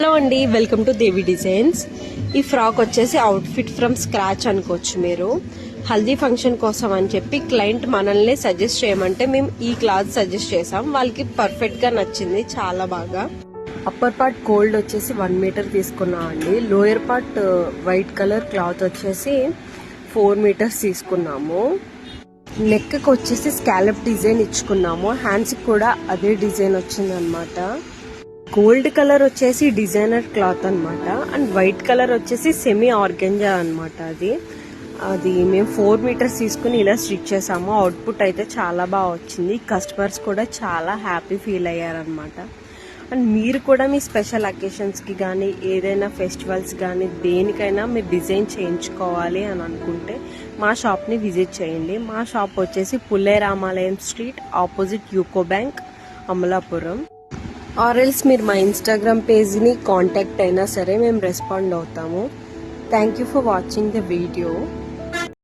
Hello అండి, welcome to Devi designs. ఈ frock వచ్చేసి అవుట్ఫిట్ ఫ్రమ్ స్క్రాచ్ అనుకోవచ్చు. మీరు హల్దీ ఫంక్షన్ కోసం అని చెప్పి క్లయింట్ మనల్ని సజెస్ట్ చేయమంటే మేము ఈ క్లాత్ సజెస్ట్ చేసాం. వాళ్ళకి పర్ఫెక్ట్ గా నచ్చింది, చాలా బాగా. అప్పర్ పార్ట్ గోల్డ్ వచ్చేసి 1 మీటర్ తీసుకున్నాం అండి. Lower part white colour cloth వచ్చేసి 4 మీటర్స్ తీసుకున్నాము. నెక్ కి వచ్చేసి స్కాలప్ డిజైన్ ఇచ్చుకున్నాము. హ్యాండ్స్ కి కూడా అదే డిజైన్ వచ్చింది అనమాట. గోల్డ్ కలర్ వచ్చేసి డిజైనర్ క్లాత్ అనమాట. అండ్ వైట్ కలర్ వచ్చేసి సెమీ ఆర్గెంజా అనమాట. అది మేము 4 మీటర్స్ తీసుకుని ఇలా స్టిచ్ చేసాము. అవుట్పుట్ అయితే చాలా బాగా వచ్చింది. కస్టమర్స్ కూడా చాలా హ్యాపీ ఫీల్ అయ్యారనమాట. అండ్ మీరు కూడా మీ స్పెషల్ అకేషన్స్కి కానీ ఏదైనా ఫెస్టివల్స్ కానీ దేనికైనా మీరు డిజైన్ చేయించుకోవాలి అని అనుకుంటే మా షాప్ని విజిట్ చేయండి. మా షాప్ వచ్చేసి Pulle Ramalayam street, opposite UCO bank, Amalapuram. ఆర్ఎల్స్ మీరు మా ఇన్స్టాగ్రామ్ పేజ్ని కాంటాక్ట్ అయినా సరే మేము రెస్పాండ్ అవుతాము. Thank you for watching the video.